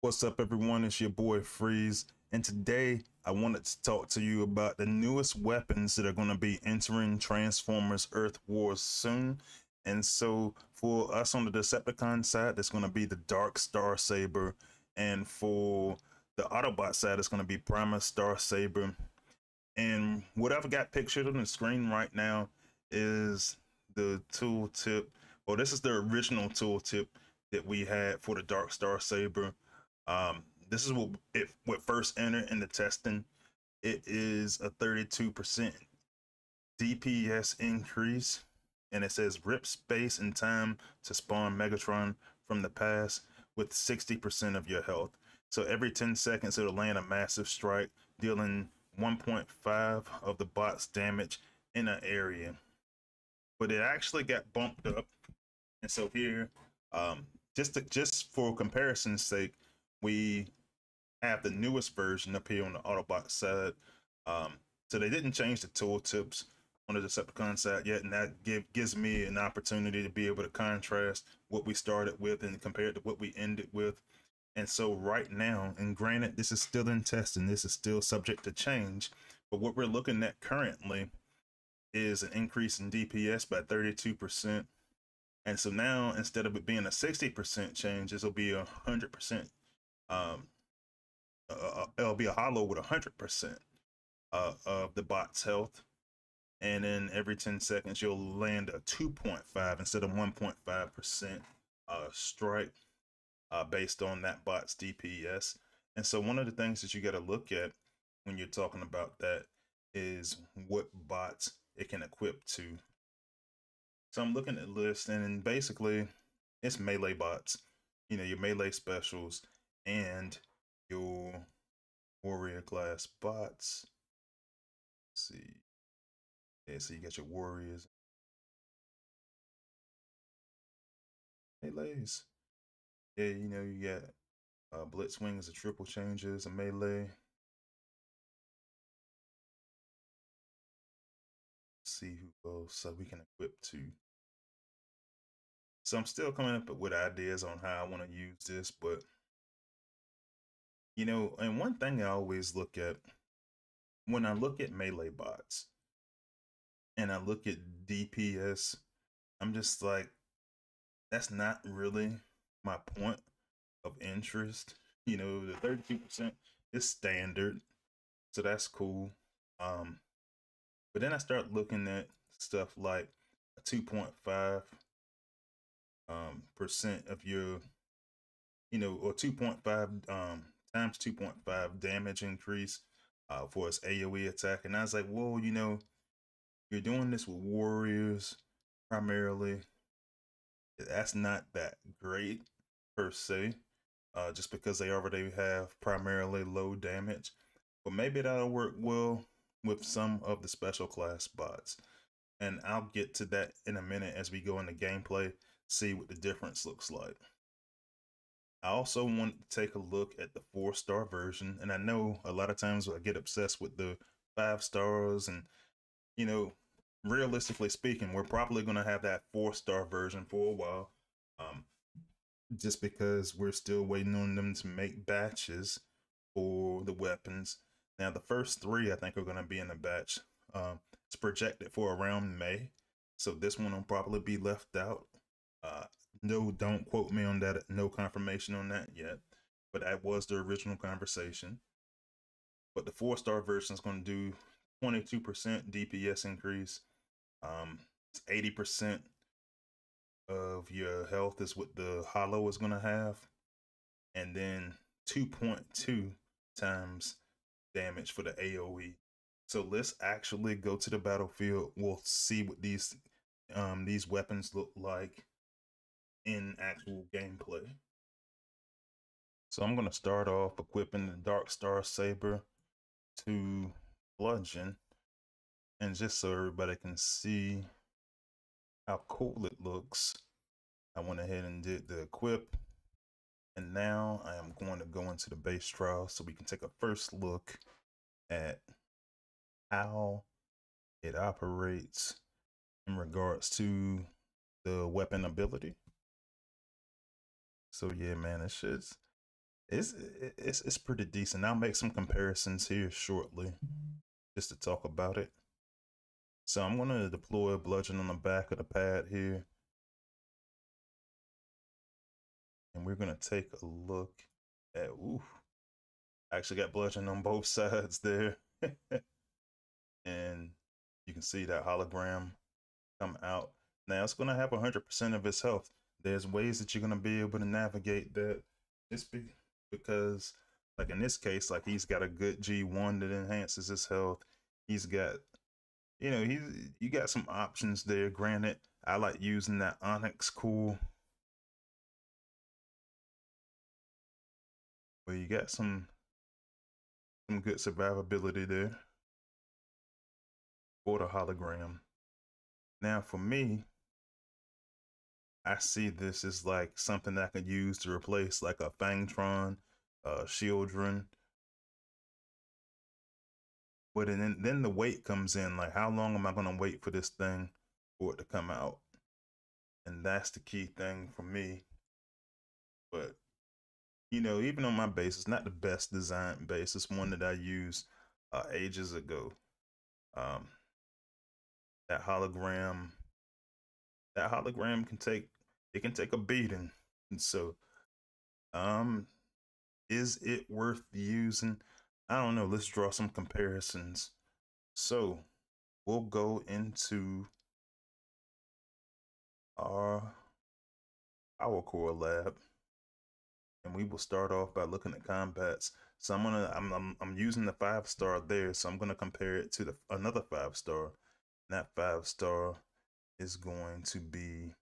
What's up, everyone? It's your boy Freeze, and today I wanted to talk to you about the newest weapons that are going to be entering Transformers Earth Wars soon. And so, for us on the Decepticon side, that's going to be the Dark Star Saber, and for the Autobot side, it's going to be Prima Star Saber. And what I've got pictured on the screen right now is the tooltip. Well, this is the original tooltip that we had for the Dark Star Saber. This is what first entered in the testing. It is a 32% DPS increase, and it says rip space and time to spawn Megatron from the past with 60% of your health. So every 10 seconds, it'll land a massive strike, dealing 1.5 of the bot's damage in an area. But it actually got bumped up, and so here, just for comparison's sake, we have the newest version up here on the Autobot side. So they didn't change the tooltips on the Decepticon side yet, and that gives me an opportunity to be able to contrast what we started with and compare it to what we ended with. And so right now, and granted, this is still in testing, this is still subject to change, but what we're looking at currently is an increase in DPS by 32%. And so now, instead of it being a 60% change, this will be 100%. It'll be a hollow with 100% of the bot's health, and then every 10 seconds you'll land a 2.5 instead of 1.5% strike based on that bot's DPS. And so one of the things that you got to look at when you're talking about that is what bots it can equip to. So I'm looking at the list, and basically it's melee bots, you know, your melee specials and your warrior class bots. Let's see. Yeah, so you got your warriors, melees. Yeah, you know, you got Blitzwings, the triple changes, a melee. Let's see who else we can equip to. So I'm still coming up with ideas on how I want to use this, but you know, and one thing I always look at when I look at melee bots and I look at DPS, I'm just like, that's not really my point of interest. You know, the 32% is standard, so that's cool. But then I start looking at stuff like a 2.5 percent of your, you know, or 2.5 times 2.5 damage increase for its AoE attack. And I was like, whoa, you know, you're doing this with warriors primarily. That's not that great per se, just because they already have primarily low damage. But maybe that'll work well with some of the special class bots. And I'll get to that in a minute as we go into gameplay, see what the difference looks like. I also want to take a look at the 4-star version. And I know a lot of times I get obsessed with the 5 stars, and, you know, realistically speaking, we're probably going to have that 4-star version for a while. Just because we're still waiting on them to make batches for the weapons. Now, the first 3 I think are going to be in a batch. It's projected for around May, so this one will probably be left out. No, don't quote me on that. No confirmation on that yet, but that was the original conversation. But the 4-star version is going to do 22% DPS increase. 80% of your health is what the hollow is going to have, and then 2.2 times damage for the AoE. So let's actually go to the battlefield. We'll see what these weapons look like in actual gameplay. So I'm going to start off equipping the Dark Star Saber to bludgeon, and just so everybody can see how cool it looks, I went ahead and did the equip, and now I am going to go into the base trial so we can take a first look at how it operates in regards to the weapon ability. So yeah, man, it's pretty decent. I'll make some comparisons here shortly, just to talk about it. So I'm gonna deploy a bludgeon on the back of the pad here, and we're gonna take a look at. Ooh, I actually got bludgeon on both sides there, and you can see that hologram come out. Now it's gonna have 100% of its health. There's ways that you're gonna be able to navigate that. Just because, like in this case, like he's got a good G1 that enhances his health. He's got, you got some options there. Granted, I like using that Onyx core, where you got some good survivability there for the hologram. Now for me, I see this as like something that I could use to replace like a Fangtron, Shieldren. But then the wait comes in. Like, how long am I gonna wait for this thing for it to come out? And that's the key thing for me. But even on my base, it's not the best designed base. It's one that I used ages ago. Um, that hologram, that hologram can take a beating. And so, um, is it worth using? I don't know. Let's draw some comparisons. So we'll go into our Power Core lab, and we will start off by looking at combats. So I'm using the 5-star there, so I'm gonna compare it to another 5-star. That 5-star is going to be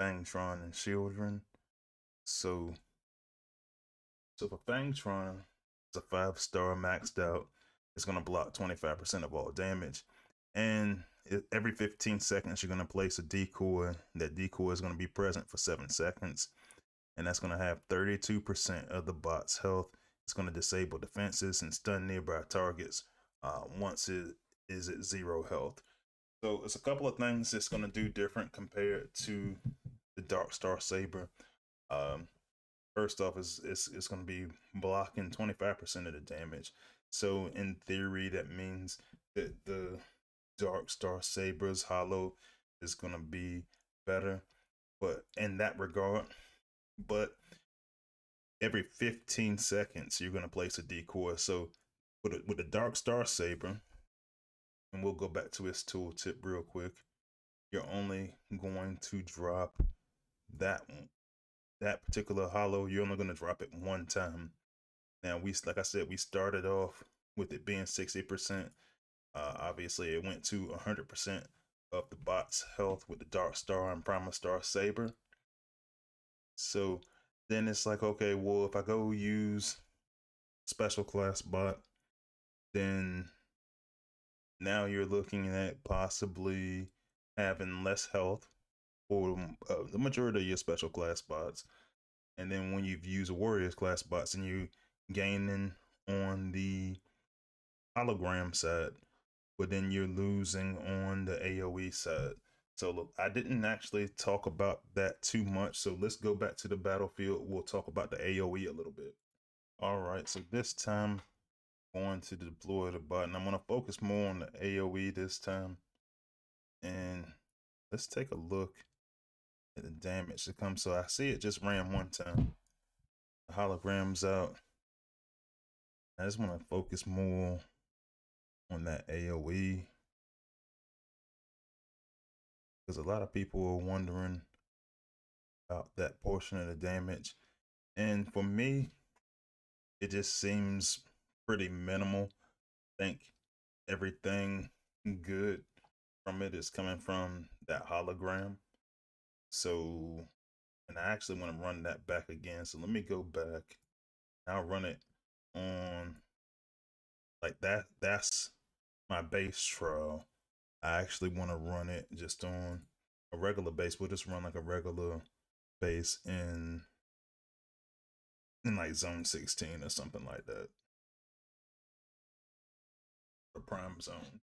Fangtron and Shieldren. So for Fangtron, it's a 5-star maxed out. It's gonna block 25% of all damage, and every 15 seconds you're gonna place a decoy. That decoy is gonna be present for 7 seconds. And that's going to have 32% of the bot's health. It's going to disable defenses and stun nearby targets once it is at 0 health. So it's a couple of things it's going to do different compared to the Dark Star Saber. First off, it's going to be blocking 25% of the damage. So in theory, that means that the Dark Star Saber's holo is going to be better, but in that regard. But every 15 seconds, you're going to place a decoy. So with the Dark Star Saber, and we'll go back to its tooltip real quick, you're only going to drop that particular holo. You're only going to drop it one time. Now, like I said, we started off with it being 60%. Obviously, it went to 100% of the bot's health with the Dark Star and Prima Star Saber. So then it's like, okay, well, if I go use special class bot, then now you're looking at possibly having less health for the majority of your special class bots. And then when you've used warriors class bots and you gaining on the hologram side, but then you're losing on the AoE side. So look, I didn't actually talk about that too much. So let's go back to the battlefield. We'll talk about the AoE a little bit. All right, so this time going to deploy the button. I'm going to focus more on the AoE this time. And let's take a look at the damage that comes. So I see it just ran one time. The hologram's out. I just want to focus more on that AoE, because a lot of people are wondering about that portion of the damage. And for me, it just seems pretty minimal. I think everything good from it is coming from that hologram. So, and I actually want to run that back again. So let me go back. I'll run it on like that. That's my base trial. I actually want to run it just on a regular base. We'll just run like a regular base in like zone 16 or something like that. The prime zone.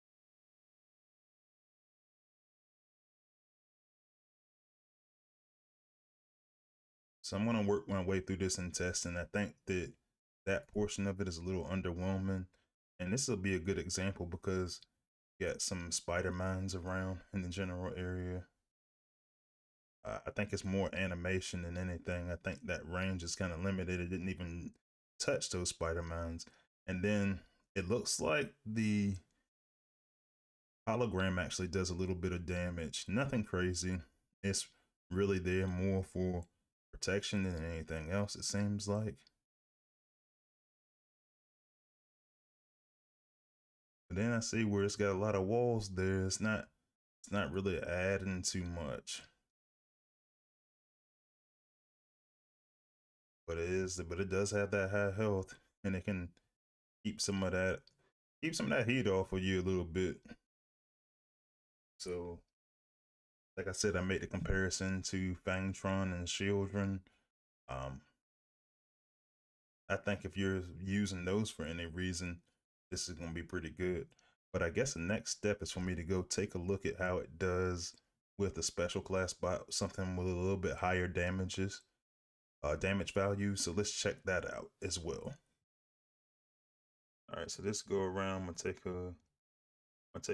So I'm gonna work my way through this and test, and I think that that portion of it is a little underwhelming. And this will be a good example because you got some spider mines around in the general area. I think it's more animation than anything. I think that range is kind of limited. It didn't even touch those spider mines. And then it looks like the hologram actually does a little bit of damage. Nothing crazy. It's really there more for protection than anything else, it seems like. But then I see where it's got a lot of walls there. It's not really adding too much. But it does have that high health, and it can keep some of that heat off of you a little bit. So like I said, I made the comparison to Fangtron and Children. I think if you're using those for any reason, this is going to be pretty good. But I guess the next step is for me to go take a look at how it does with a special class bot, something with a little bit higher damage value. So let's check that out as well. All right, so this go around. I'm gonna take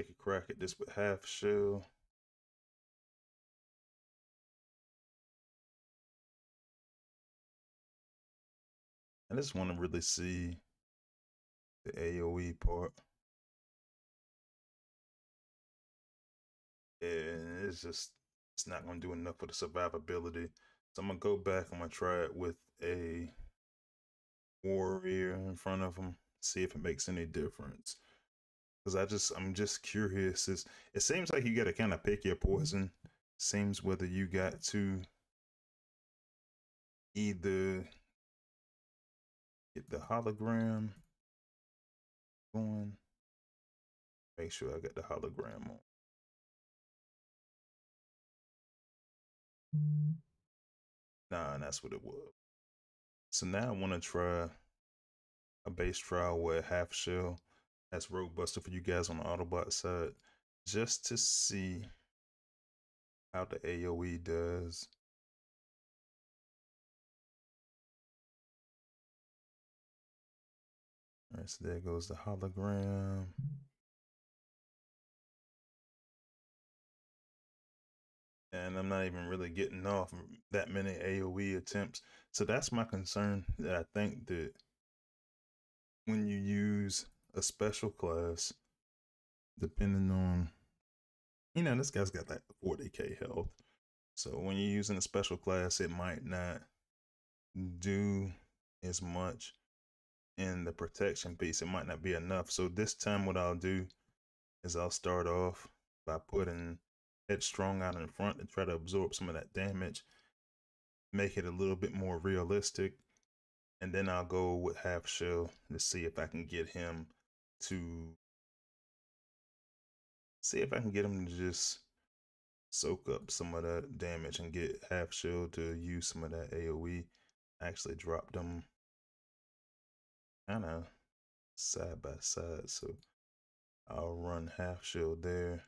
a crack at this with half shell. I just want to really see the AoE part. And it's not going to do enough for the survivability. So I'm going to go back. I'm going to try it with a warrior in front of him, see if it makes any difference. Because I'm just curious. It seems like you got to kind of pick your poison. Seems whether you got to either get the hologram going. Make sure I got the hologram on. Nah, that's what it was. So now I want to try a base trial with half shell. That's rogue buster for you guys on the Autobot side, just to see how the AoE does. All right, so there goes the hologram. And I'm not even really getting off that many AoE attempts. So that's my concern, that I think that when you use a special class, depending on, this guy's got like 40k health. So when you're using a special class, it might not do as much in the protection piece. It might not be enough. So this time what I'll do is I'll start off by putting Headstrong out in front and try to absorb some of that damage, make it a little bit more realistic, and then I'll go with half shell to see if I can get him to just soak up some of that damage and get half shell to use some of that AoE. I actually dropped them kind of side by side, so I'll run half shell there.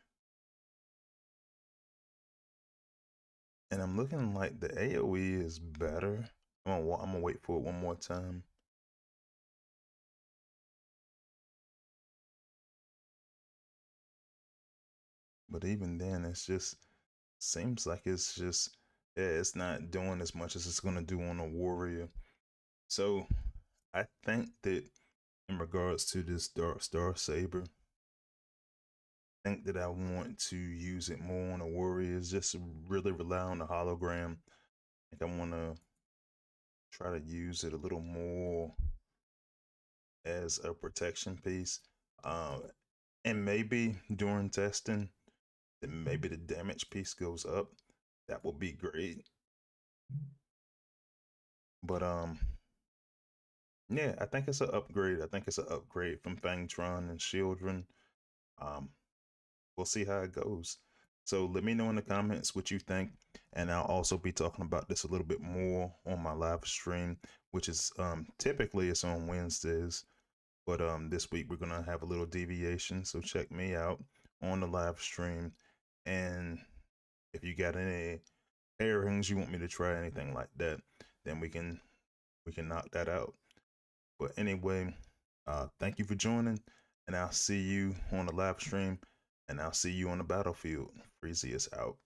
And I'm looking like the AoE is better. I'm gonna wait for it one more time. But even then, it's just seems like it's not doing as much as it's gonna do on a warrior. So I think that in regards to this Dark Star Saber, I think that I want to use it more on a warrior. Just really rely on the hologram. I think I want to try to use it a little more as a protection piece. And maybe during testing, then maybe the damage piece goes up. That would be great. But yeah, I think it's an upgrade. I think it's an upgrade from Fangtron and Children. We'll see how it goes. So let me know in the comments what you think, and I'll also be talking about this a little bit more on my live stream, which is typically it's on Wednesdays, but this week we're gonna have a little deviation. So check me out on the live stream, and if you got any pairings you want me to try, anything like that, then we can knock that out. But anyway, thank you for joining, and I'll see you on the live stream, and I'll see you on the battlefield. Freezy is out.